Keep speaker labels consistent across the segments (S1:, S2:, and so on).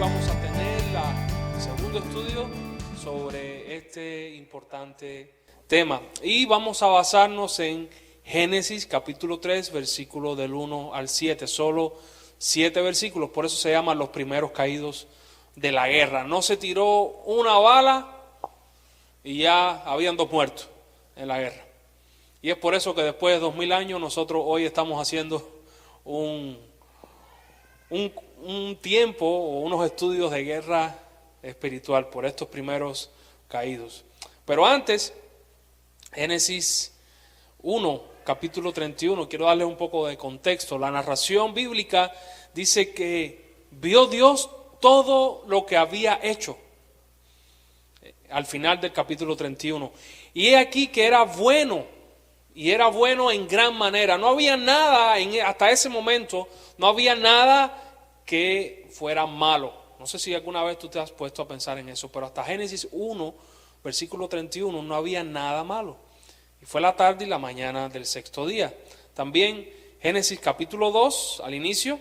S1: vamos a tener el segundo estudio sobre este importante tema. Y vamos a basarnos en Génesis capítulo 3, versículos del 1 al 7. Solo 7 versículos, por eso se llaman los primeros caídos de la guerra. No se tiró una bala y ya habían 2 muertos en la guerra. Y es por eso que después de 2000 años nosotros hoy estamos haciendo un tiempo o unos estudios de guerra espiritual por estos primeros caídos. Pero antes, Génesis 1, capítulo 31, quiero darles un poco de contexto. La narración bíblica dice que vio Dios todo lo que había hecho al final del capítulo 31. Y he aquí que era bueno, y era bueno en gran manera. No había nada, hasta ese momento, no había nada que fuera malo. No sé si alguna vez tú te has puesto a pensar en eso, pero hasta Génesis 1, versículo 31, no había nada malo. Y fue la tarde y la mañana del 6º día. También Génesis capítulo 2, al inicio,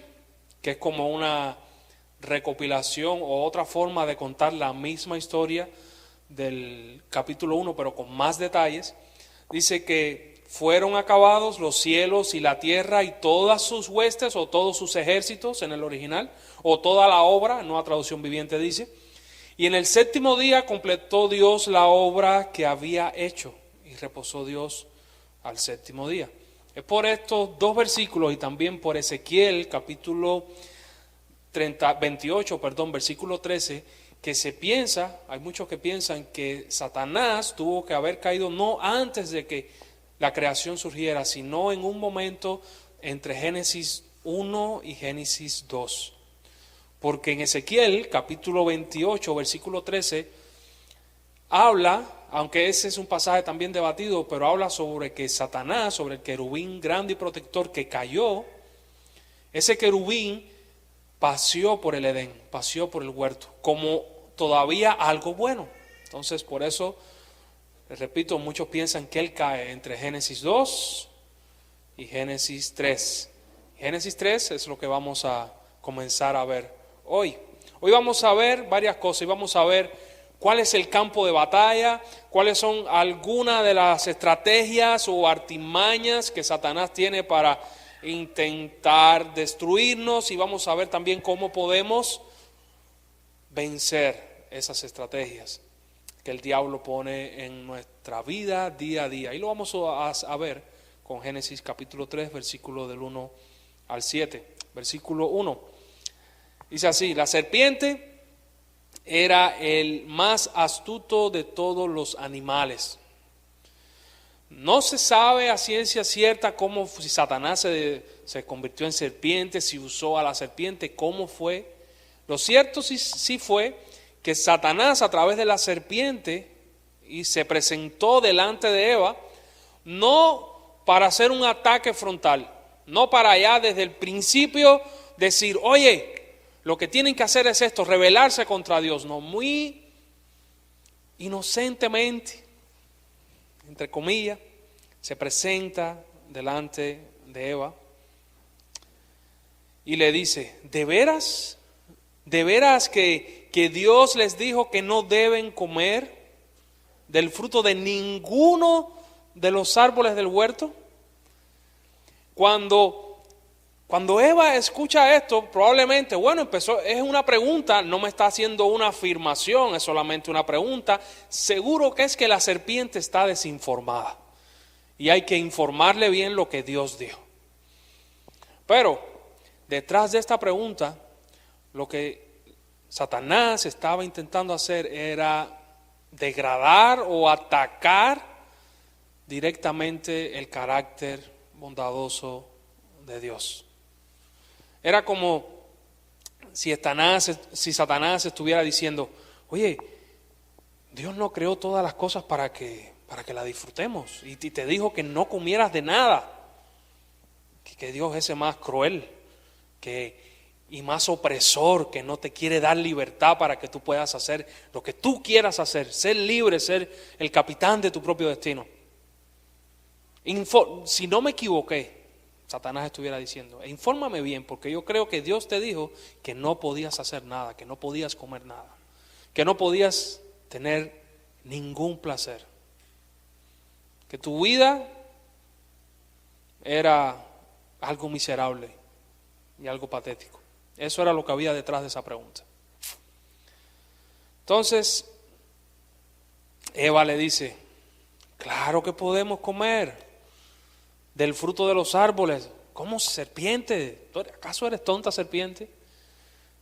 S1: que es como una recopilación o otra forma de contar la misma historia del capítulo 1, pero con más detalles. Dice que fueron acabados los cielos y la tierra y todas sus huestes o todos sus ejércitos en el original, o toda la obra, Nueva Traducción Viviente dice. Y en el 7º día completó Dios la obra que había hecho y reposó Dios al 7º día. Es por estos 2 versículos y también por Ezequiel capítulo 28, versículo 13, que se piensa, hay muchos que piensan que Satanás tuvo que haber caído no antes de que la creación surgiera, sino en un momento entre Génesis 1 y Génesis 2. Porque en Ezequiel capítulo 28, versículo 13, habla, aunque ese es un pasaje también debatido, pero habla sobre que Satanás, sobre el querubín grande y protector que cayó, ese querubín paseó por el Edén, paseó por el huerto, como todavía algo bueno. Entonces, por eso, les repito, muchos piensan que él cae entre Génesis 2 y Génesis 3. Génesis 3 es lo que vamos a comenzar a ver hoy. Hoy vamos a ver varias cosas y vamos a ver cuál es el campo de batalla, cuáles son algunas de las estrategias o artimañas que Satanás tiene para intentar destruirnos, y vamos a ver también cómo podemos vencer esas estrategias que el diablo pone en nuestra vida día a día. Y lo vamos a ver con Génesis capítulo 3, versículo del 1 al 7. Versículo 1. Dice así: la serpiente era el más astuto de todos los animales. No se sabe a ciencia cierta cómo, si Satanás se convirtió en serpiente, si usó a la serpiente, cómo fue. Lo cierto sí fue que Satanás a través de la serpiente y se presentó delante de Eva, no para hacer un ataque frontal, no para allá desde el principio decir, oye, lo que tienen que hacer es esto, rebelarse contra Dios. No, muy inocentemente, entre comillas, se presenta delante de Eva y le dice, ¿de veras que Dios les dijo que no deben comer del fruto de ninguno de los árboles del huerto? Cuando Eva escucha esto, probablemente, es una pregunta, no me está haciendo una afirmación, es solamente una pregunta. Seguro que es que la serpiente está desinformada y hay que informarle bien lo que Dios dijo. Pero detrás de esta pregunta, lo que Satanás estaba intentando hacer era degradar o atacar directamente el carácter bondadoso de Dios. Era como si Satanás estuviera diciendo, oye, Dios no creó todas las cosas para que las disfrutemos, y te dijo que no comieras de nada, que Dios es más cruel y más opresor, que no te quiere dar libertad para que tú puedas hacer lo que tú quieras hacer, ser libre, ser el capitán de tu propio destino. Si no me equivoqué, Satanás estuviera diciendo, infórmame bien, porque yo creo que Dios te dijo que no podías hacer nada, que no podías comer nada, que no podías tener ningún placer, que tu vida era algo miserable y algo patético. Eso era lo que había detrás de esa pregunta. Entonces, Eva le dice, claro que podemos comer del fruto de los árboles. ¿Cómo, serpiente? ¿Acaso eres tonta, serpiente?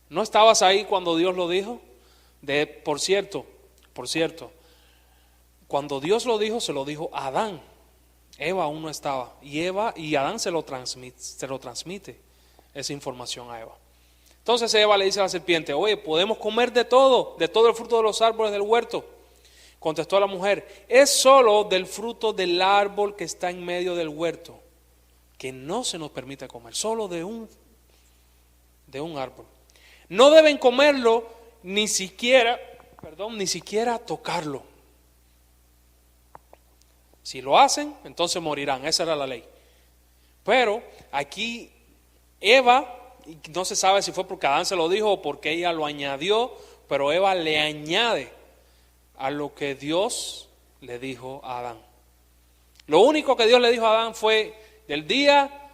S1: ¿No estabas ahí cuando Dios lo dijo? Por cierto, cuando Dios lo dijo, se lo dijo a Adán. Eva aún no estaba. Y Adán se lo transmite esa información a Eva. Entonces Eva le dice a la serpiente, oye, podemos comer de todo el fruto de los árboles del huerto. Contestó la mujer, es solo del fruto del árbol que está en medio del huerto, que no se nos permite comer, solo de un árbol. No deben comerlo, ni siquiera tocarlo. Si lo hacen, entonces morirán, esa era la ley. Pero aquí Eva, no se sabe si fue porque Adán se lo dijo o porque ella lo añadió, pero Eva le añade a lo que Dios le dijo a Adán. Lo único que Dios le dijo a Adán fue, del día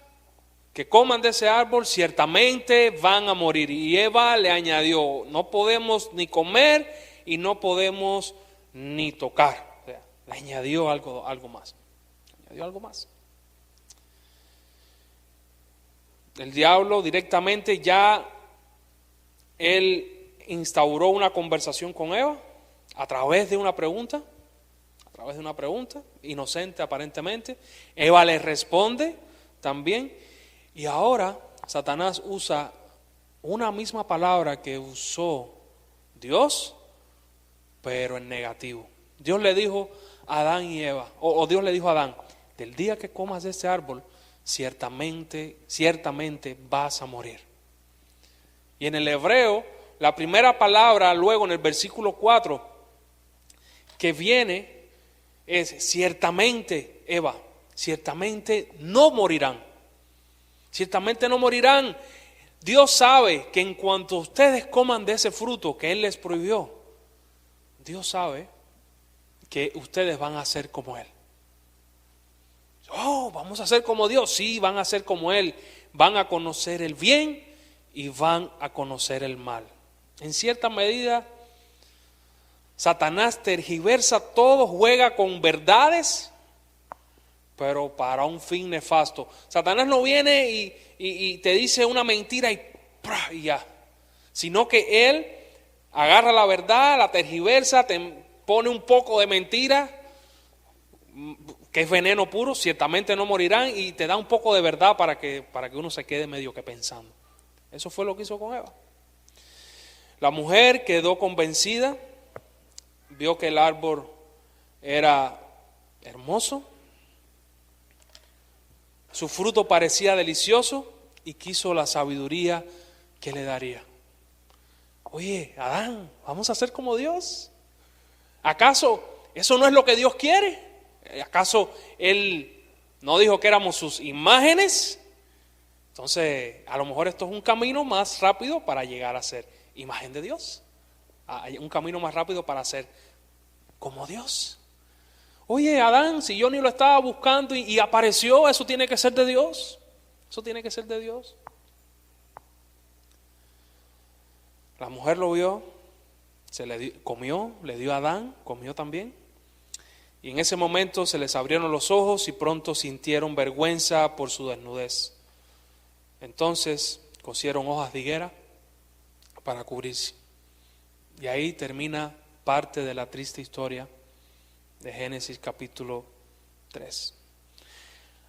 S1: que coman de ese árbol, ciertamente van a morir. Y Eva le añadió, no podemos ni comer y no podemos ni tocar. O sea, le añadió algo más. Añadió algo más. El diablo directamente ya, él instauró una conversación con Eva, a través de una pregunta, inocente aparentemente. Eva le responde también, y ahora Satanás usa una misma palabra que usó Dios, pero en negativo. Dios le dijo a Adán y Eva, o Dios le dijo a Adán, del día que comas de este árbol, ciertamente vas a morir. Y en el hebreo, la primera palabra luego en el versículo 4, que viene es ciertamente, Eva, ciertamente no morirán. Ciertamente no morirán. Dios sabe que en cuanto ustedes coman de ese fruto que Él les prohibió, Dios sabe que ustedes van a ser como Él. Oh, vamos a ser como Dios. Sí, van a ser como Él. Van a conocer el bien y van a conocer el mal. En cierta medida, Satanás tergiversa todo, juega con verdades, pero para un fin nefasto. Satanás no viene y te dice una mentira y ya, sino que él agarra la verdad, la tergiversa, te pone un poco de mentira, que es veneno puro, ciertamente no morirán, y te da un poco de verdad para que uno se quede medio que pensando. Eso fue lo que hizo con Eva. La mujer quedó convencida, vio que el árbol era hermoso, su fruto parecía delicioso y quiso la sabiduría que le daría. Oye, Adán, vamos a ser como Dios. ¿Acaso eso no es lo que Dios quiere? ¿Acaso Él no dijo que éramos sus imágenes? Entonces, a lo mejor esto es un camino más rápido para llegar a ser imagen de Dios. Hay un camino más rápido para ser como Dios. Oye, Adán, si yo ni lo estaba buscando y apareció, eso tiene que ser de Dios. Eso tiene que ser de Dios. La mujer lo vio, comió, le dio a Adán, comió también. Y en ese momento se les abrieron los ojos y pronto sintieron vergüenza por su desnudez. Entonces cosieron hojas de higuera para cubrirse. Y ahí termina parte de la triste historia de Génesis capítulo 3.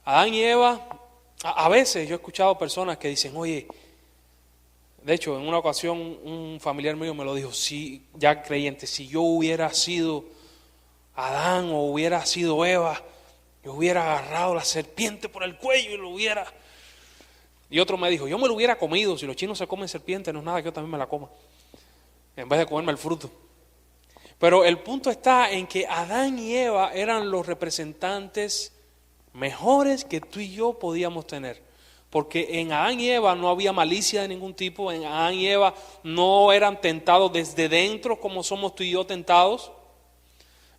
S1: Adán y Eva, a veces yo he escuchado personas que dicen, oye, de hecho en una ocasión un familiar mío me lo dijo, sí, ya creyente, si yo hubiera sido Adán o hubiera sido Eva, yo hubiera agarrado la serpiente por el cuello y lo hubiera... Y otro me dijo, yo me lo hubiera comido, si los chinos se comen serpiente no es nada que yo también me la coma, en vez de comerme el fruto. Pero el punto está en que Adán y Eva eran los representantes mejores que tú y yo podíamos tener. Porque en Adán y Eva no había malicia de ningún tipo. En Adán y Eva no eran tentados desde dentro como somos tú y yo tentados.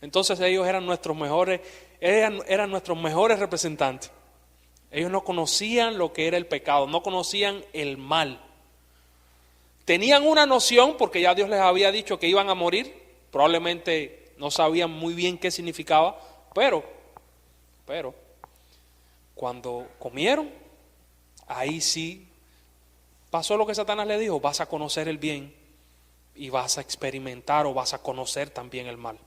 S1: Entonces ellos eran nuestros mejores representantes. Ellos no conocían lo que era el pecado, no conocían el mal. Tenían una noción porque ya Dios les había dicho que iban a morir. Probablemente no sabían muy bien qué significaba, pero cuando comieron, ahí sí pasó lo que Satanás le dijo: vas a conocer el bien y vas a experimentar o vas a conocer también el mal.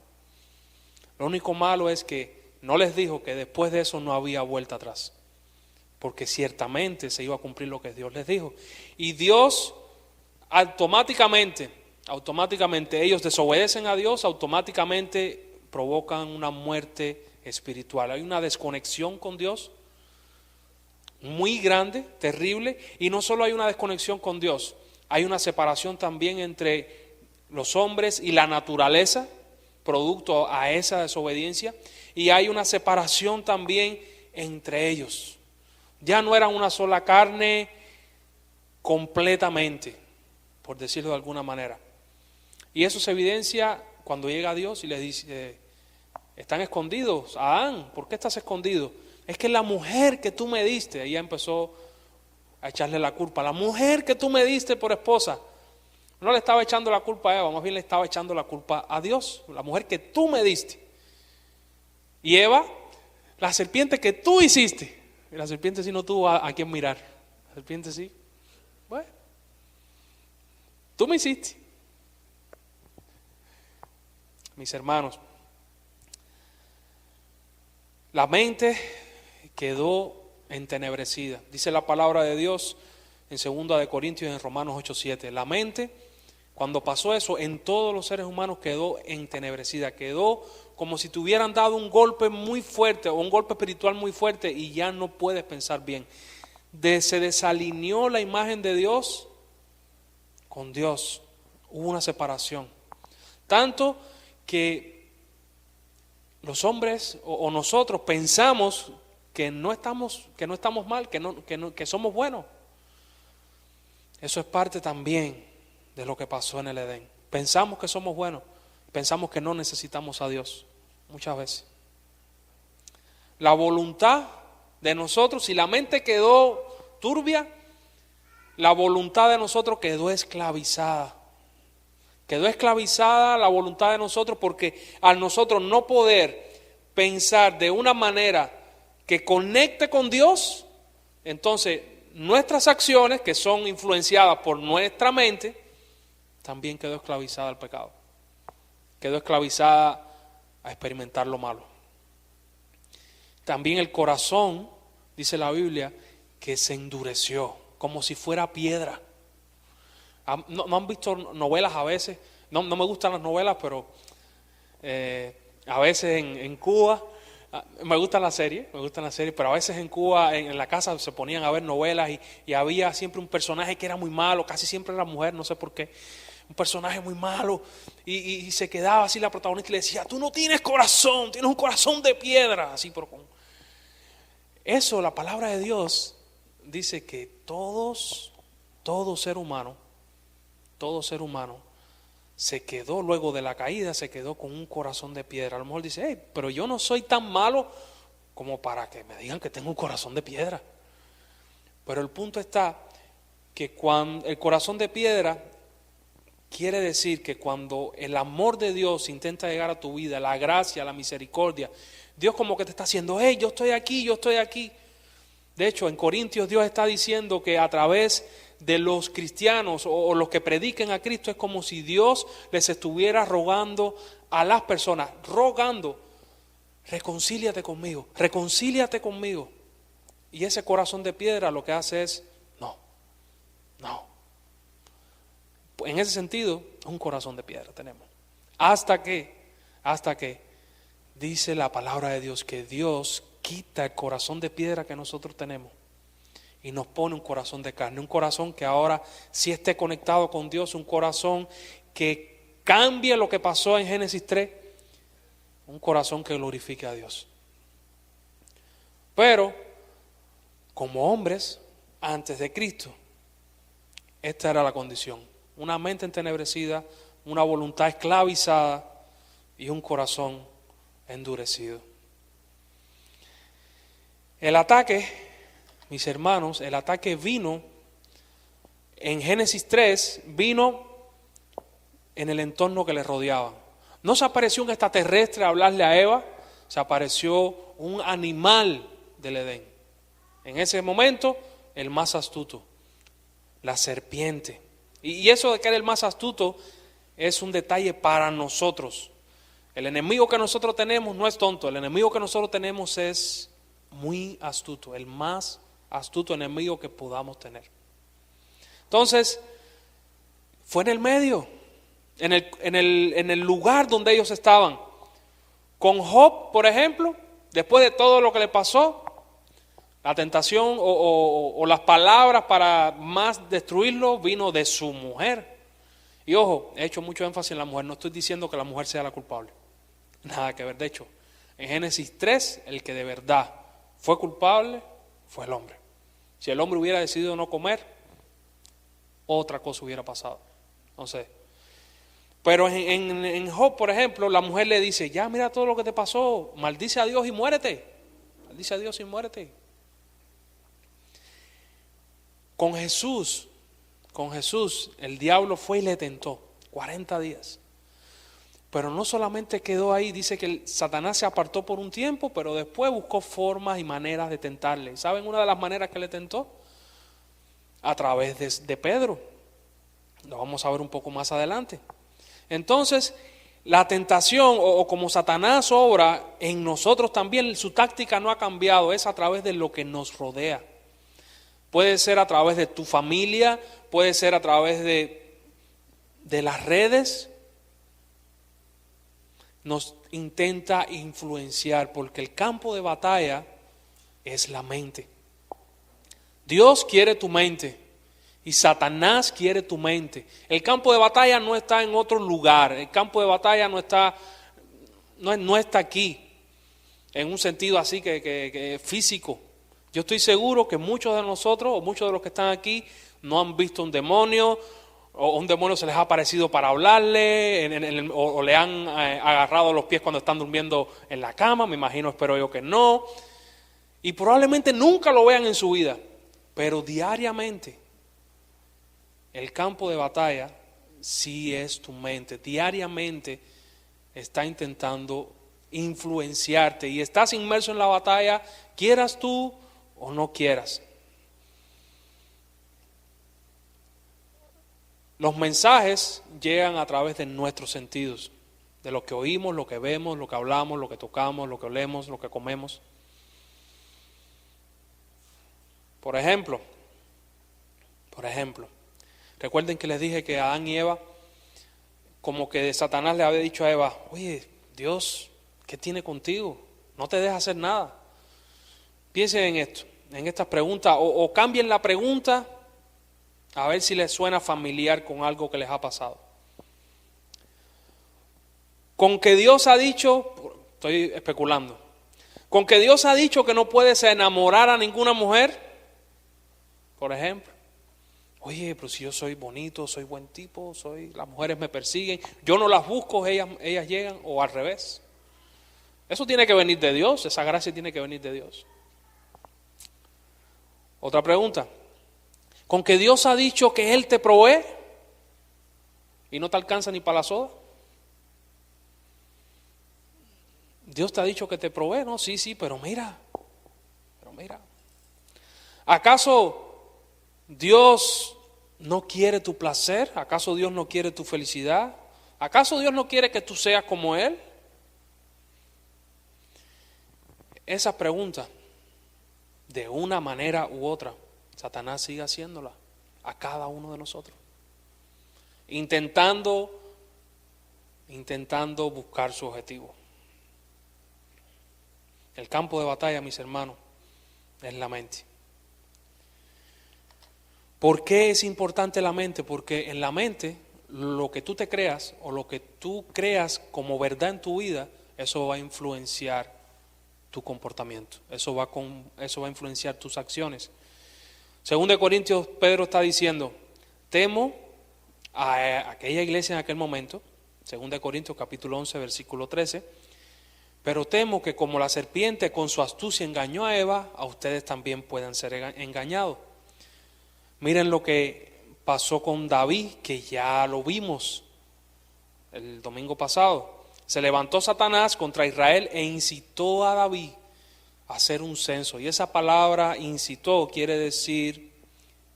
S1: Lo único malo es que no les dijo que después de eso no había vuelta atrás, porque ciertamente se iba a cumplir lo que Dios les dijo. Y Dios automáticamente ellos desobedecen a Dios, automáticamente provocan una muerte espiritual. Hay una desconexión con Dios muy grande, terrible, y no solo hay una desconexión con Dios, hay una separación también entre los hombres y la naturaleza, producto a esa desobediencia, y hay una separación también entre ellos. Ya no eran una sola carne completamente, por decirlo de alguna manera. Y eso se evidencia cuando llega Dios y les dice: están escondidos, Adán, ¿por qué estás escondido? Es que la mujer que tú me diste, ella empezó a echarle la culpa, la mujer que tú me diste por esposa. No le estaba echando la culpa a Eva, más bien le estaba echando la culpa a Dios, la mujer que tú me diste. Y Eva, la serpiente que tú hiciste. Y la serpiente sí no tuvo a quién mirar. La serpiente sí. Bueno, tú me hiciste. Mis hermanos, la mente quedó entenebrecida. Dice la palabra de Dios en 2 de Corintios, en Romanos 8:7. La mente, cuando pasó eso, en todos los seres humanos quedó entenebrecida. Quedó como si te hubieran dado un golpe muy fuerte o un golpe espiritual muy fuerte y ya no puedes pensar bien. Se desalineó la imagen de Dios con Dios. Hubo una separación. Tanto que los hombres o nosotros pensamos que no estamos mal, que somos buenos. Eso es parte también de lo que pasó en el Edén. Pensamos que somos buenos, pensamos que no necesitamos a Dios muchas veces. La voluntad de nosotros, si la mente quedó turbia, la voluntad de nosotros quedó esclavizada. Quedó esclavizada la voluntad de nosotros, porque al nosotros no poder pensar de una manera que conecte con Dios, entonces nuestras acciones, que son influenciadas por nuestra mente, también quedó esclavizada al pecado. Quedó esclavizada a experimentar lo malo. También el corazón, dice la Biblia, que se endureció, como si fuera piedra. ¿No han visto novelas a veces? No me gustan las novelas, pero a veces en Cuba, me gustan las series, pero a veces en Cuba, en la casa se ponían a ver novelas y había siempre un personaje que era muy malo, casi siempre era mujer, no sé por qué, un personaje muy malo, y se quedaba así la protagonista y le decía: tú no tienes corazón, tienes un corazón de piedra, así, pero con eso la palabra de Dios dice que todo ser humano se quedó, luego de la caída, se quedó con un corazón de piedra. A lo mejor dice: hey, pero yo no soy tan malo como para que me digan que tengo un corazón de piedra. Pero el punto está que cuando el corazón de piedra quiere decir que cuando el amor de Dios intenta llegar a tu vida, la gracia, la misericordia, Dios como que te está haciendo: hey, yo estoy aquí. De hecho, en Corintios Dios está diciendo que a través de los cristianos o los que prediquen a Cristo es como si Dios les estuviera rogando a las personas, reconcíliate conmigo. Y ese corazón de piedra lo que hace es no. En ese sentido, un corazón de piedra tenemos. Hasta que dice la palabra de Dios que Dios quita el corazón de piedra que nosotros tenemos y nos pone un corazón de carne, un corazón que ahora sí esté conectado con Dios, un corazón que cambie lo que pasó en Génesis 3, un corazón que glorifique a Dios. Pero como hombres antes de Cristo. Esta era la condición: una mente entenebrecida, una voluntad esclavizada y un corazón endurecido. El ataque, mis hermanos, el ataque vino en Génesis 3, vino en el entorno que le rodeaba. No se apareció un extraterrestre a hablarle a Eva, se apareció un animal del Edén. En ese momento, el más astuto, la serpiente. Y eso de que era el más astuto es un detalle para nosotros. El enemigo que nosotros tenemos no es tonto, el enemigo que nosotros tenemos es muy astuto, el más astuto enemigo que podamos tener. Entonces, fue en el medio, en el lugar donde ellos estaban. Con Job, por ejemplo, después de todo lo que le pasó, la tentación o las palabras para más destruirlo vino de su mujer. Y ojo, he hecho mucho énfasis en la mujer, no estoy diciendo que la mujer sea la culpable, nada que ver. De hecho, en Génesis 3, el que de verdad fue culpable fue el hombre. Si el hombre hubiera decidido no comer, otra cosa hubiera pasado. Entonces, pero en Job, por ejemplo, la mujer le dice: ya mira todo lo que te pasó, maldice a Dios y muérete. Maldice a Dios y muérete. Con Jesús, el diablo fue y le tentó 40 días. Pero no solamente quedó ahí, dice que Satanás se apartó por un tiempo, pero después buscó formas y maneras de tentarle. ¿Saben una de las maneras que le tentó? A través de Pedro. Lo vamos a ver un poco más adelante. Entonces, la tentación o como Satanás obra en nosotros también, su táctica no ha cambiado, es a través de lo que nos rodea. Puede ser a través de tu familia, puede ser a través de las redes. Nos intenta influenciar porque el campo de batalla es la mente. Dios quiere tu mente y Satanás quiere tu mente. El campo de batalla no está en otro lugar, el campo de batalla no está aquí en un sentido así que físico. Yo estoy seguro que muchos de nosotros o muchos de los que están aquí no han visto un demonio, o un demonio se les ha aparecido para hablarle, o le han agarrado los pies cuando están durmiendo en la cama, me imagino, espero yo que no, y probablemente nunca lo vean en su vida, pero diariamente el campo de batalla sí es tu mente, diariamente está intentando influenciarte y estás inmerso en la batalla, quieras tú o no quieras. Los mensajes llegan a través de nuestros sentidos, de lo que oímos, lo que vemos, lo que hablamos, lo que tocamos, lo que olemos, lo que comemos. Por ejemplo, recuerden que les dije que Adán y Eva, como que Satanás le había dicho a Eva: oye, Dios, ¿qué tiene contigo? No te deja hacer nada. Piensen en esto, en estas preguntas, o cambien la pregunta, a ver si les suena familiar con algo que les ha pasado. Con que Dios ha dicho, estoy especulando, con que Dios ha dicho que no puedes enamorar a ninguna mujer, por ejemplo. Oye, pero si yo soy bonito, soy buen tipo, las mujeres me persiguen, yo no las busco, ellas llegan, o al revés. Eso tiene que venir de Dios, esa gracia tiene que venir de Dios. Otra pregunta. Con que Dios ha dicho que Él te provee y no te alcanza ni para la soda. Dios te ha dicho que te provee, ¿no? Sí, pero mira. ¿Acaso Dios no quiere tu placer? ¿Acaso Dios no quiere tu felicidad? ¿Acaso Dios no quiere que tú seas como Él? Esa pregunta, de una manera u otra, Satanás sigue haciéndola a cada uno de nosotros, intentando buscar su objetivo. El campo de batalla, mis hermanos, es la mente. ¿Por qué es importante la mente? Porque en la mente, lo que tú te creas o lo que tú creas como verdad en tu vida, eso va a influenciar tu comportamiento, eso va a influenciar tus acciones. Según de Corintios, Pedro está diciendo, temo a aquella iglesia en aquel momento, según de Corintios capítulo 11, versículo 13, pero temo que como la serpiente con su astucia engañó a Eva, a ustedes también puedan ser engañados. Miren lo que pasó con David, que ya lo vimos el domingo pasado. Se levantó Satanás contra Israel e incitó a David a hacer un censo. Y esa palabra incitó quiere decir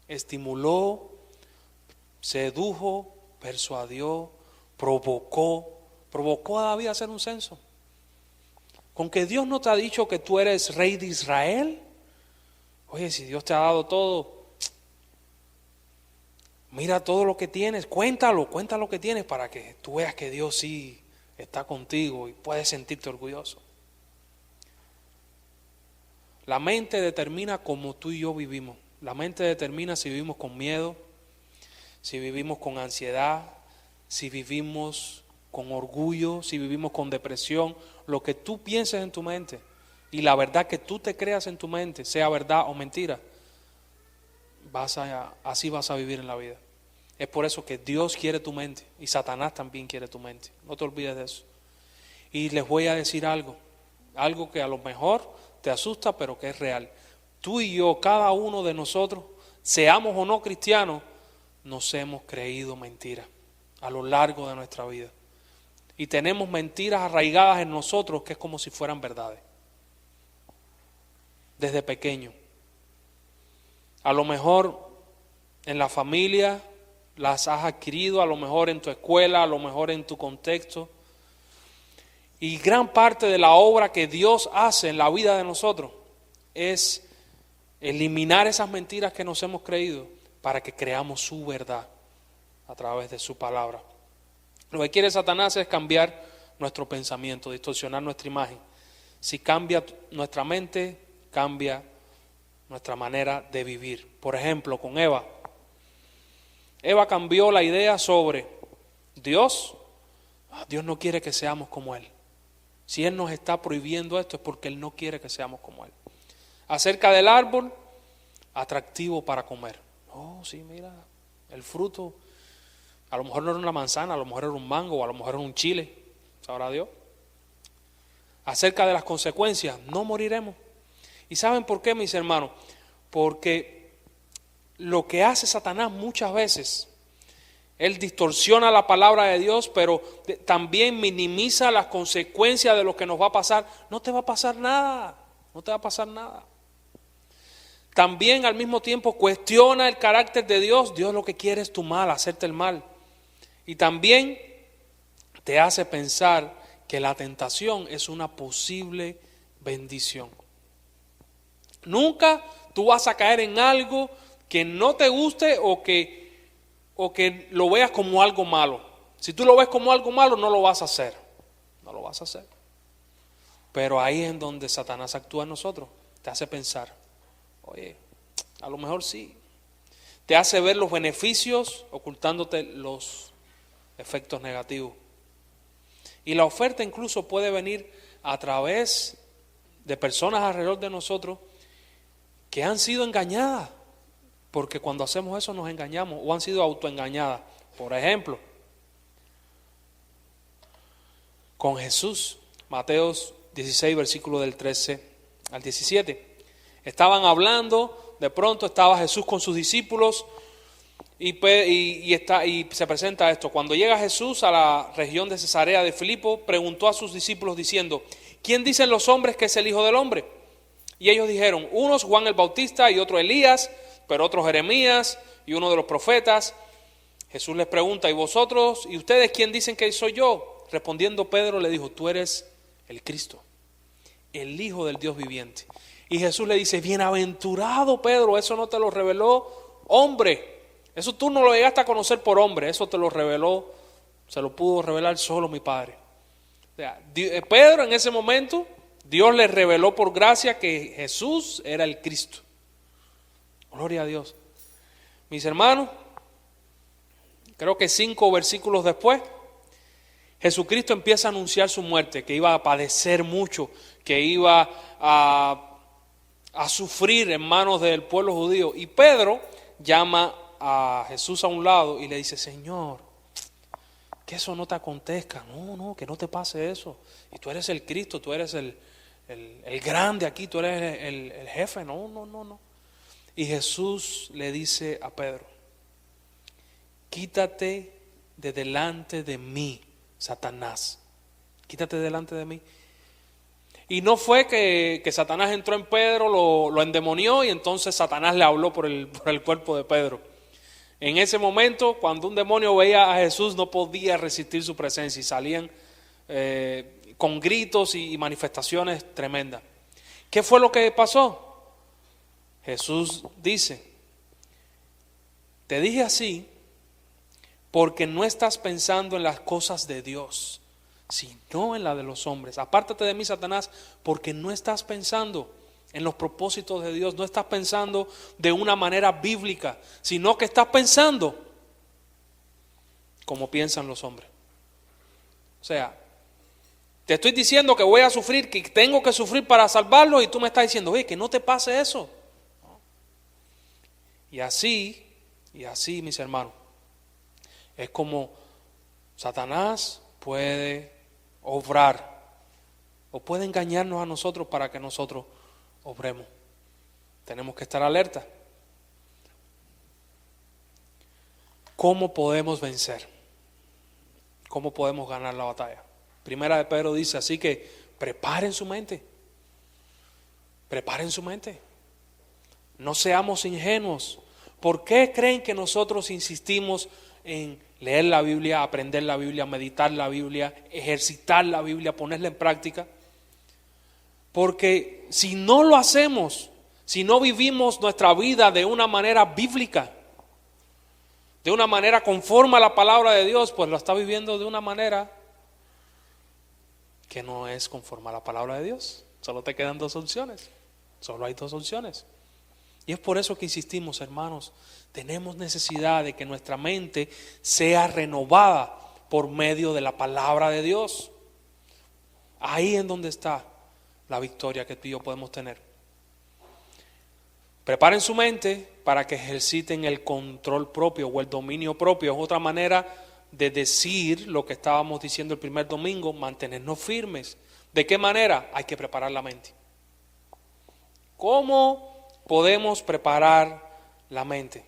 S1: estimuló, sedujo, persuadió, provocó a David a hacer un censo. Con que Dios no te ha dicho que tú eres rey de Israel. Oye, si Dios te ha dado todo, mira todo lo que tienes, cuenta lo que tienes para que tú veas que Dios sí está contigo y puedes sentirte orgulloso. La mente determina cómo tú y yo vivimos. La mente determina si vivimos con miedo, si vivimos con ansiedad, si vivimos con orgullo, si vivimos con depresión. Lo que tú pienses en tu mente y la verdad que tú te creas en tu mente, sea verdad o mentira, así vas a vivir en la vida. Es por eso que Dios quiere tu mente y Satanás también quiere tu mente. No te olvides de eso. Y les voy a decir algo que a lo mejor te asusta, pero que es real. Tú y yo, cada uno de nosotros, seamos o no cristianos, nos hemos creído mentiras a lo largo de nuestra vida. Y tenemos mentiras arraigadas en nosotros que es como si fueran verdades. Desde pequeño. A lo mejor en la familia las has adquirido, a lo mejor en tu escuela, a lo mejor en tu contexto. Y gran parte de la obra que Dios hace en la vida de nosotros es eliminar esas mentiras que nos hemos creído para que creamos su verdad a través de su palabra. Lo que quiere Satanás es cambiar nuestro pensamiento, distorsionar nuestra imagen. Si cambia nuestra mente, cambia nuestra manera de vivir. Por ejemplo, con Eva. Eva cambió la idea sobre Dios. Dios no quiere que seamos como Él. Si Él nos está prohibiendo esto es porque Él no quiere que seamos como Él. Acerca del árbol, atractivo para comer. Oh, sí, mira, el fruto. A lo mejor no era una manzana, a lo mejor era un mango, o a lo mejor era un chile. ¿Sabrá Dios? Acerca de las consecuencias, no moriremos. ¿Y saben por qué, mis hermanos? Porque lo que hace Satanás muchas veces, él distorsiona la palabra de Dios, pero también minimiza las consecuencias de lo que nos va a pasar. No te va a pasar nada, no te va a pasar nada. También al mismo tiempo cuestiona el carácter de Dios. Dios lo que quiere es tu mal, hacerte el mal. Y también te hace pensar que la tentación es una posible bendición. Nunca tú vas a caer en algo que no te guste o que lo veas como algo malo. Si tú lo ves como algo malo, no lo vas a hacer. No lo vas a hacer. Pero ahí es en donde Satanás actúa en nosotros. Te hace pensar, oye, a lo mejor sí. Te hace ver los beneficios ocultándote los efectos negativos. Y la oferta incluso puede venir a través de personas alrededor de nosotros que han sido engañadas, porque cuando hacemos eso nos engañamos o han sido autoengañadas. Por ejemplo, con Jesús, Mateo 16, versículo del 13 al 17. Estaban hablando, de pronto estaba Jesús con sus discípulos y se presenta esto. Cuando llega Jesús a la región de Cesarea de Filipo, preguntó a sus discípulos diciendo, ¿quién dicen los hombres que es el Hijo del Hombre? Y ellos dijeron, unos Juan el Bautista y otro Elías, pero otro Jeremías y uno de los profetas. Jesús les pregunta, ¿y vosotros? ¿Y ustedes quién dicen que soy yo? Respondiendo Pedro le dijo, tú eres el Cristo, el Hijo del Dios viviente. Y Jesús le dice, bienaventurado Pedro, eso no te lo reveló hombre. Eso tú no lo llegaste a conocer por hombre, eso te lo reveló, se lo pudo revelar solo mi Padre. O sea, Pedro en ese momento, Dios le reveló por gracia que Jesús era el Cristo. Gloria a Dios. Mis hermanos, creo que 5 versículos después, Jesucristo empieza a anunciar su muerte, que iba a padecer mucho, que iba a a sufrir en manos del pueblo judío. Y Pedro llama a Jesús a un lado y le dice: Señor, que eso no te acontezca, no, que no te pase eso. Y tú eres el Cristo, tú eres el grande aquí, tú eres el jefe. No. Y Jesús le dice a Pedro: quítate de delante de mí, Satanás. Quítate delante de mí. Y no fue que Satanás entró en Pedro, lo endemonió y entonces Satanás le habló por el cuerpo de Pedro. En ese momento, cuando un demonio veía a Jesús, no podía resistir su presencia y salían con gritos y manifestaciones tremendas. ¿Qué fue lo que pasó? Jesús dice: te dije así porque no estás pensando en las cosas de Dios, sino en la de los hombres. Apártate de mí, Satanás, porque no estás pensando en los propósitos de Dios, no estás pensando de una manera bíblica, sino que estás pensando como piensan los hombres. O sea, te estoy diciendo que voy a sufrir, que tengo que sufrir para salvarlo, y tú me estás diciendo: oye, que no te pase eso. Y así, mis hermanos, es como Satanás puede obrar o puede engañarnos a nosotros para que nosotros obremos. Tenemos que estar alerta. ¿Cómo podemos vencer? ¿Cómo podemos ganar la batalla? Primera de Pedro dice: así que preparen su mente. Preparen su mente. No seamos ingenuos. ¿Por qué creen que nosotros insistimos en leer la Biblia, aprender la Biblia, meditar la Biblia, ejercitar la Biblia, ponerla en práctica? Porque si no lo hacemos, si no vivimos nuestra vida de una manera bíblica, de una manera conforme a la palabra de Dios, pues lo está viviendo de una manera que no es conforme a la palabra de Dios. Solo te quedan dos opciones. Solo hay dos opciones. Y es por eso que insistimos, hermanos, tenemos necesidad de que nuestra mente sea renovada por medio de la palabra de Dios. Ahí en donde está la victoria que tú y yo podemos tener. Preparen su mente para que ejerciten el control propio o el dominio propio. Es otra manera de decir lo que estábamos diciendo el primer domingo: mantenernos firmes. ¿De qué manera? Hay que preparar la mente. ¿Cómo podemos preparar la mente?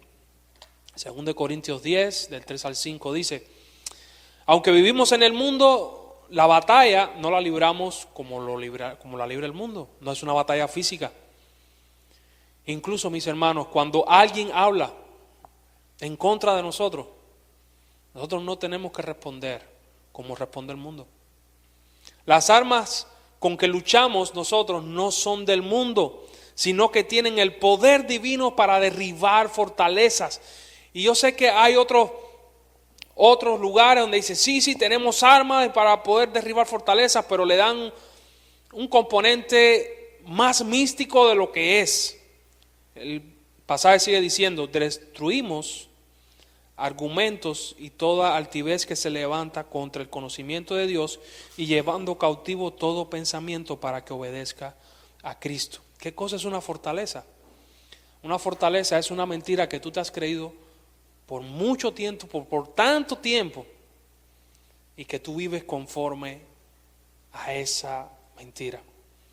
S1: 2 Corintios 10, del 3 al 5 dice: aunque vivimos en el mundo, la batalla no la libramos como la libra el mundo. No es una batalla física. Incluso, mis hermanos, cuando alguien habla en contra de nosotros, nosotros no tenemos que responder como responde el mundo. Las armas con que luchamos nosotros no son del mundo, sino que tienen el poder divino para derribar fortalezas. Y yo sé que hay otros lugares donde dice: sí, tenemos armas para poder derribar fortalezas, pero le dan un componente más místico de lo que es. El pasaje sigue diciendo: destruimos argumentos y toda altivez que se levanta contra el conocimiento de Dios, y llevando cautivo todo pensamiento para que obedezca a Cristo. ¿Qué cosa es una fortaleza? Una fortaleza es una mentira que tú te has creído por mucho tiempo, por tanto tiempo, y que tú vives conforme a esa mentira.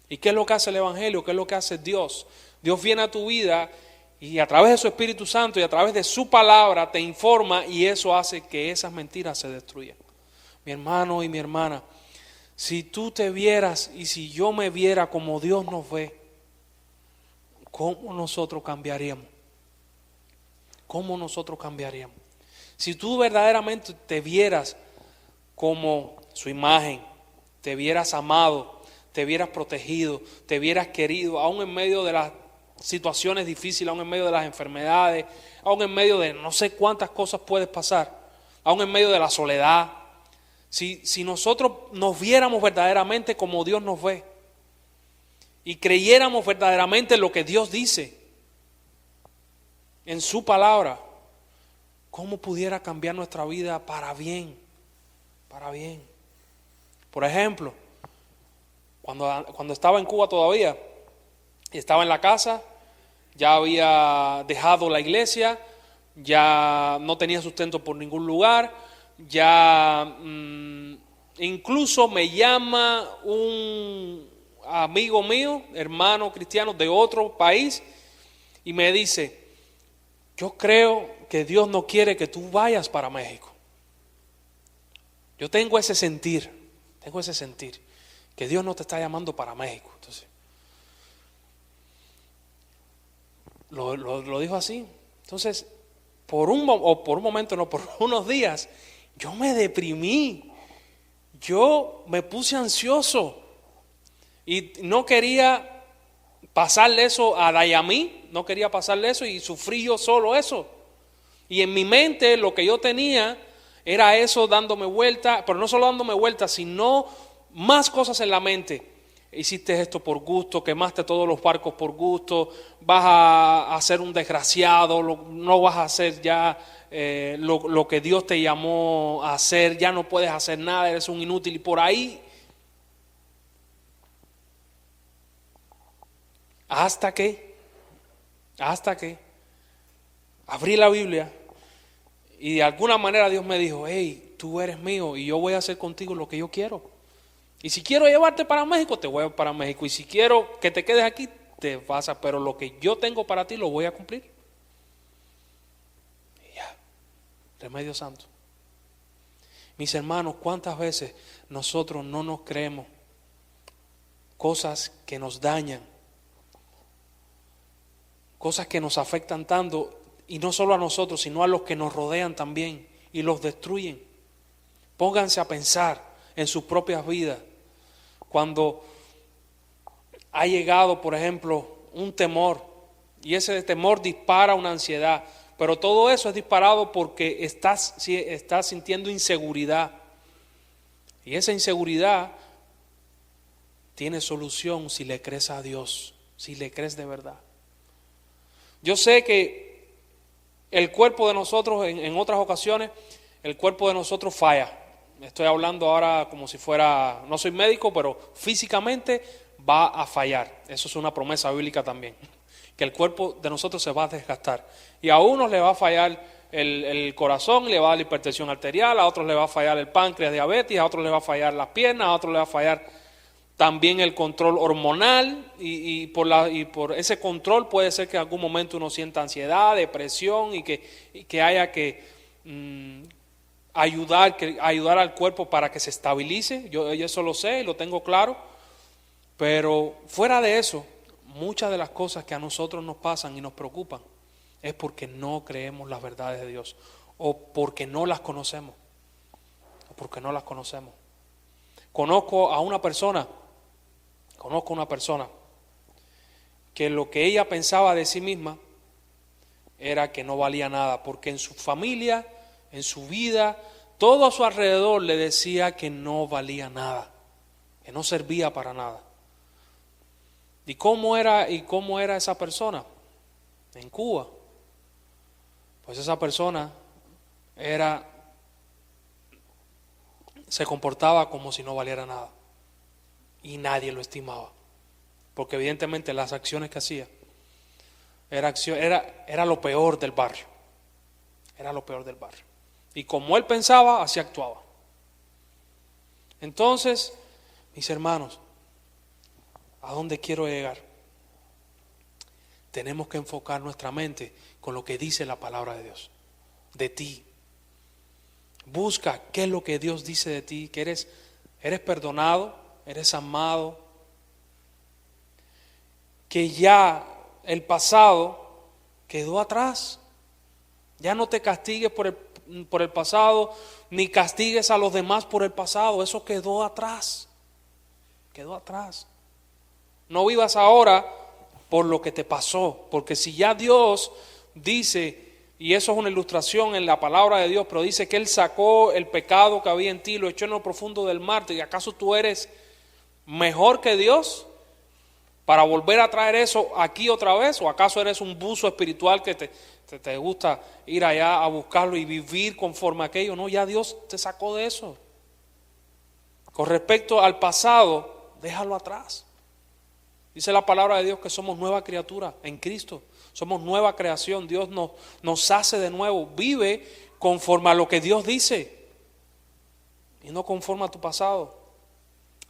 S1: ¿Y qué es lo que hace el Evangelio? ¿Qué es lo que hace Dios? Dios viene a tu vida y a través de su Espíritu Santo y a través de su palabra te informa, y eso hace que esas mentiras se destruyan. Mi hermano y mi hermana, si tú te vieras y si yo me viera como Dios nos ve, ¿cómo nosotros cambiaríamos? ¿Cómo nosotros cambiaríamos? Si tú verdaderamente te vieras como su imagen, te vieras amado, te vieras protegido, te vieras querido, aún en medio de las situaciones difíciles, aún en medio de las enfermedades, aún en medio de no sé cuántas cosas puedes pasar, aún en medio de la soledad. Si nosotros nos viéramos verdaderamente como Dios nos ve y creyéramos verdaderamente en lo que Dios dice en su palabra, ¿cómo pudiera cambiar nuestra vida para bien? Para bien. Por ejemplo, cuando estaba en Cuba todavía, Estaba en la casa, ya había dejado la iglesia, ya no tenía sustento por ningún lugar, ya incluso me llama un amigo mío, hermano cristiano de otro país, y me dice: yo creo que Dios no quiere que tú vayas para México. Yo tengo ese sentir, que Dios no te está llamando para México. Entonces, lo dijo así. Entonces, por un momento, no, por unos días, yo me deprimí. Yo me puse ansioso y no quería pasarle eso a Dayamí, no quería pasarle eso y sufrí yo solo eso. Y en mi mente lo que yo tenía era eso dándome vuelta, pero no solo dándome vuelta, sino más cosas en la mente. Hiciste esto por gusto, quemaste todos los barcos por gusto, vas a ser un desgraciado, no vas a hacer ya lo que Dios te llamó a hacer, ya no puedes hacer nada, eres un inútil. Y por ahí, hasta que abrí la Biblia y de alguna manera Dios me dijo: hey, tú eres mío y yo voy a hacer contigo lo que yo quiero. Y si quiero llevarte para México, te voy a llevar para México. Y si quiero que te quedes aquí, te vas a, pero lo que yo tengo para ti lo voy a cumplir. Y ya, remedio santo. Mis hermanos, ¿cuántas veces nosotros no nos creemos cosas que nos dañan? Cosas que nos afectan tanto, y no solo a nosotros, sino a los que nos rodean también, y los destruyen. Pónganse a pensar en sus propias vidas. Cuando ha llegado, por ejemplo, un temor, y ese temor dispara una ansiedad, pero todo eso es disparado porque estás sintiendo inseguridad, y esa inseguridad tiene solución si le crees a Dios, si le crees de verdad. Yo sé que el cuerpo de nosotros, en otras ocasiones, el cuerpo de nosotros falla. Estoy hablando ahora como si fuera, no soy médico, pero físicamente va a fallar. Eso es una promesa bíblica también, que el cuerpo de nosotros se va a desgastar. Y a unos le va a fallar el corazón, le va a dar la hipertensión arterial, a otros le va a fallar el páncreas, diabetes, a otros le va a fallar las piernas, a otros le va a fallar también el control hormonal, y por ese control puede ser que en algún momento uno sienta ansiedad, depresión, y que haya que ayudar al cuerpo para que se estabilice. Yo eso lo sé y lo tengo claro, pero fuera de eso, muchas de las cosas que a nosotros nos pasan y nos preocupan es porque no creemos las verdades de Dios, o porque no las conocemos, Conozco una persona que lo que ella pensaba de sí misma era que no valía nada, porque en su familia, en su vida, todo a su alrededor le decía que no valía nada, que no servía para nada. ¿Y cómo era esa persona? En Cuba, pues esa persona se comportaba como si no valiera nada, y nadie lo estimaba, porque evidentemente las acciones que hacía era lo peor del barrio. Y como él pensaba, así actuaba. Entonces, mis hermanos, ¿a dónde quiero llegar? Tenemos que enfocar nuestra mente con lo que dice la palabra de Dios, de ti. Busca qué es lo que Dios dice de ti, que eres perdonado, eres amado, que ya el pasado quedó atrás. Ya no te castigues por el pasado, ni castigues a los demás por el pasado. Eso quedó atrás. No vivas ahora por lo que te pasó, porque si ya Dios dice, y eso es una ilustración en la palabra de Dios, pero dice que Él sacó el pecado que había en ti, lo echó en lo profundo del mar, ¿y acaso tú eres mejor que Dios para volver a traer eso aquí otra vez? ¿O acaso eres un buzo espiritual que te gusta ir allá a buscarlo y vivir conforme a aquello? No, ya Dios te sacó de eso. Con respecto al pasado, déjalo atrás. Dice la palabra de Dios que somos nueva criatura en Cristo. Somos nueva creación. Dios nos hace de nuevo. Vive conforme a lo que Dios dice y no conforme a tu pasado.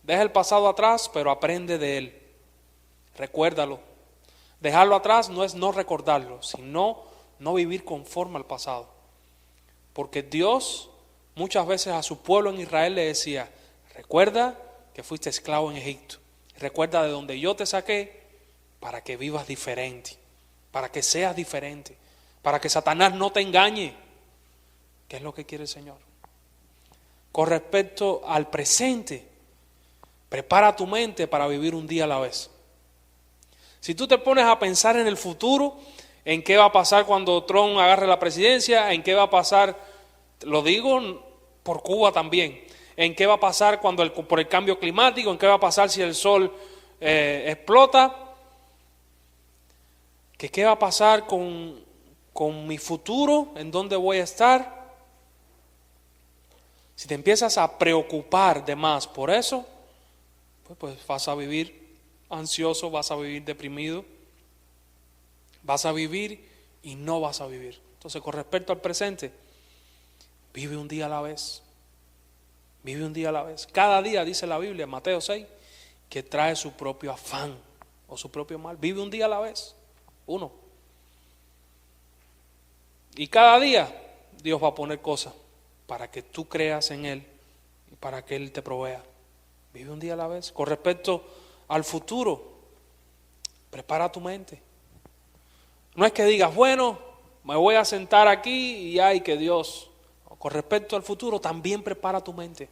S1: Deja el pasado atrás, pero aprende de él. Recuérdalo. Dejarlo atrás no es no recordarlo, sino no vivir conforme al pasado. Porque Dios muchas veces a su pueblo en Israel le decía: recuerda que fuiste esclavo en Egipto. Recuerda de donde yo te saqué para que vivas diferente, para que seas diferente, para que Satanás no te engañe. ¿Qué es lo que quiere el Señor? Con respecto al presente, prepara tu mente para vivir un día a la vez. Si tú te pones a pensar en el futuro, en qué va a pasar cuando Trump agarre la presidencia, en qué va a pasar, lo digo por Cuba también, en qué va a pasar por el cambio climático, en qué va a pasar si el sol explota, que qué va a pasar con mi futuro, en dónde voy a estar. Si te empiezas a preocupar de más por eso, pues vas a vivir ansioso, vas a vivir deprimido, vas a vivir y no vas a vivir. Entonces, con respecto al presente, vive un día a la vez. Vive un día a la vez. Cada día, dice la Biblia, Mateo 6, que trae su propio afán o su propio mal. Vive un día a la vez. Uno. Y cada día Dios va a poner cosas para que tú creas en Él y para que Él te provea. Vive un día a la vez. Con respecto al futuro, prepara tu mente. No es que digas, bueno, me voy a sentar aquí y ay, que Dios. Con respecto al futuro, también prepara tu mente.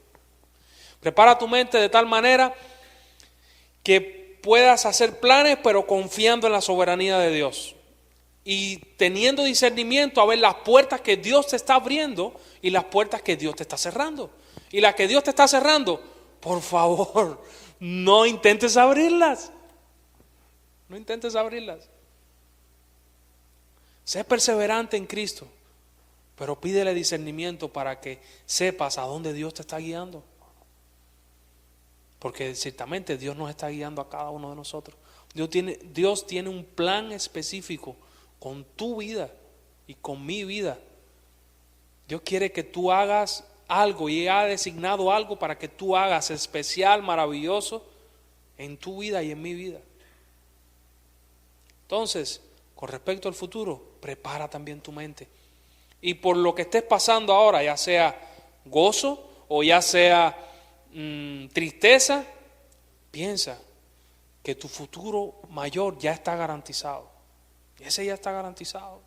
S1: Prepara tu mente de tal manera que puedas hacer planes, pero confiando en la soberanía de Dios. Y teniendo discernimiento a ver las puertas que Dios te está abriendo y las puertas que Dios te está cerrando. Y las que Dios te está cerrando, por favor, no intentes abrirlas. No intentes abrirlas. Sé perseverante en Cristo, pero pídele discernimiento para que sepas a dónde Dios te está guiando. Porque ciertamente Dios nos está guiando a cada uno de nosotros. Dios tiene un plan específico con tu vida y con mi vida. Dios quiere que tú hagas algo y ha designado algo para que tú hagas especial, maravilloso en tu vida y en mi vida. Entonces, con respecto al futuro, prepara también tu mente. Y por lo que estés pasando ahora, ya sea gozo o ya sea tristeza, piensa que tu futuro mayor ya está garantizado. Ese ya está garantizado.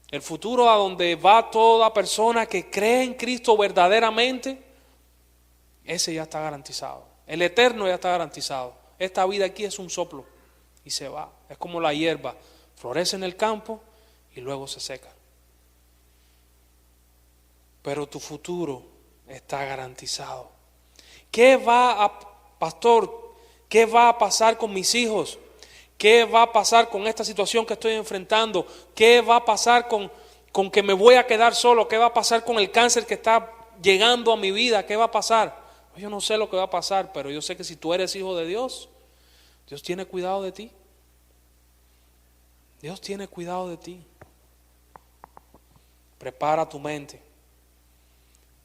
S1: El futuro a donde va toda persona que cree en Cristo verdaderamente, ese ya está garantizado. El eterno ya está garantizado. Esta vida aquí es un soplo y se va. Es como la hierba, florece en el campo y luego se seca. Pero tu futuro está garantizado. Pastor, qué va a pasar con mis hijos? ¿Qué va a pasar con esta situación que estoy enfrentando? ¿Qué va a pasar con que me voy a quedar solo? ¿Qué va a pasar con el cáncer que está llegando a mi vida? ¿Qué va a pasar? Yo no sé lo que va a pasar, pero yo sé que si tú eres hijo de Dios, Dios tiene cuidado de ti. Dios tiene cuidado de ti. Prepara tu mente.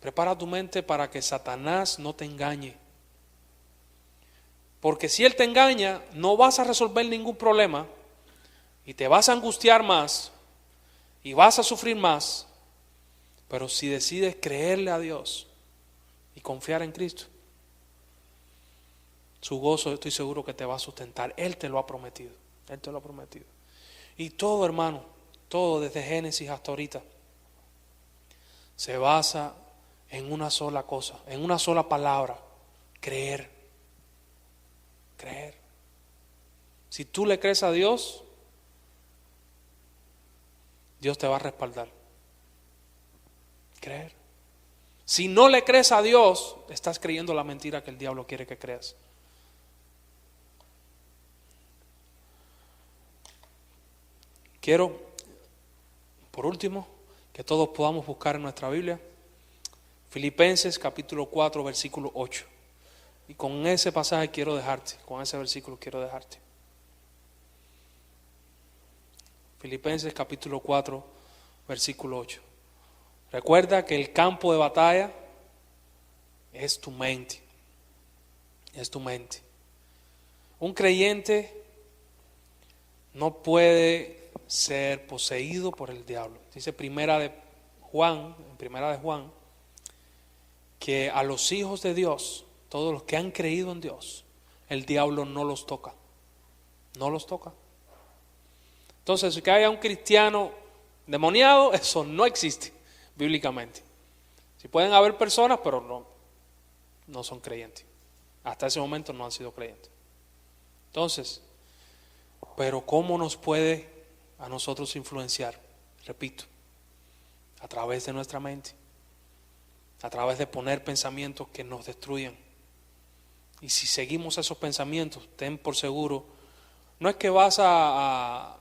S1: Prepara tu mente para que Satanás no te engañe. Porque si él te engaña, no vas a resolver ningún problema y te vas a angustiar más y vas a sufrir más. Pero si decides creerle a Dios y confiar en Cristo, su gozo estoy seguro que te va a sustentar. Él te lo ha prometido. Él te lo ha prometido. Y todo, hermano, todo desde Génesis hasta ahorita, se basa en una sola cosa, en una sola palabra: creer. Creer. Si tú le crees a Dios, Dios te va a respaldar. Creer. Si no le crees a Dios, estás creyendo la mentira que el diablo quiere que creas. Quiero, por último, que todos podamos buscar en nuestra Biblia Filipenses capítulo 4, versículo 8. Y con ese pasaje quiero dejarte, con ese versículo quiero dejarte. Filipenses capítulo 4, versículo 8. Recuerda que el campo de batalla es tu mente. Es tu mente. Un creyente no puede ser poseído por el diablo. Dice en primera de Juan, que a los hijos de Dios, todos los que han creído en Dios, el diablo no los toca. No los toca. Entonces, que haya un cristiano demoniado, eso no existe bíblicamente. Sí pueden haber personas, pero no son creyentes. Hasta ese momento no han sido creyentes. Entonces, pero ¿cómo nos puede a nosotros influenciar? Repito, a través de nuestra mente, a través de poner pensamientos que nos destruyan. Y si seguimos esos pensamientos, ten por seguro, no es que vas a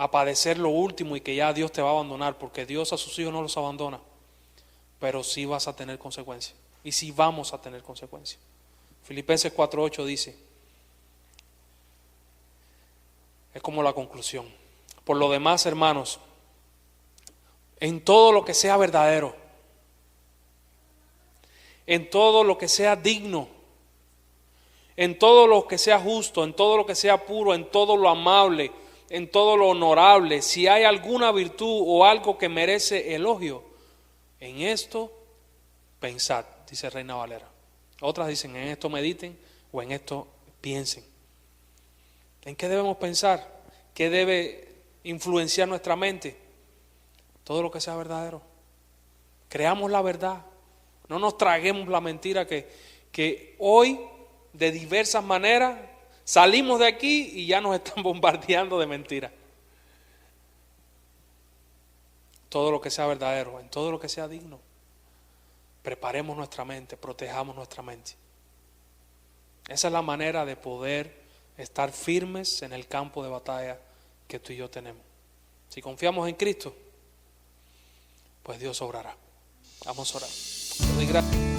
S1: padecer lo último y que ya Dios te va a abandonar, porque Dios a sus hijos no los abandona, pero sí vas a tener consecuencias, y sí vamos a tener consecuencias. Filipenses 4:8 dice, es como la conclusión: por lo demás, hermanos, en todo lo que sea verdadero, en todo lo que sea digno, en todo lo que sea justo, en todo lo que sea puro, en todo lo amable, en todo lo honorable, si hay alguna virtud o algo que merece elogio, en esto pensad, dice Reina Valera. Otras dicen, en esto mediten o en esto piensen. ¿En qué debemos pensar? ¿Qué debe influenciar nuestra mente? Todo lo que sea verdadero. Creamos la verdad. No nos traguemos la mentira que hoy, de diversas maneras, salimos de aquí y ya nos están bombardeando de mentiras. Todo lo que sea verdadero, en todo lo que sea digno. Preparemos nuestra mente, protejamos nuestra mente. Esa es la manera de poder estar firmes en el campo de batalla que tú y yo tenemos. Si confiamos en Cristo, pues Dios obrará. Vamos a orar. Te doy gracias.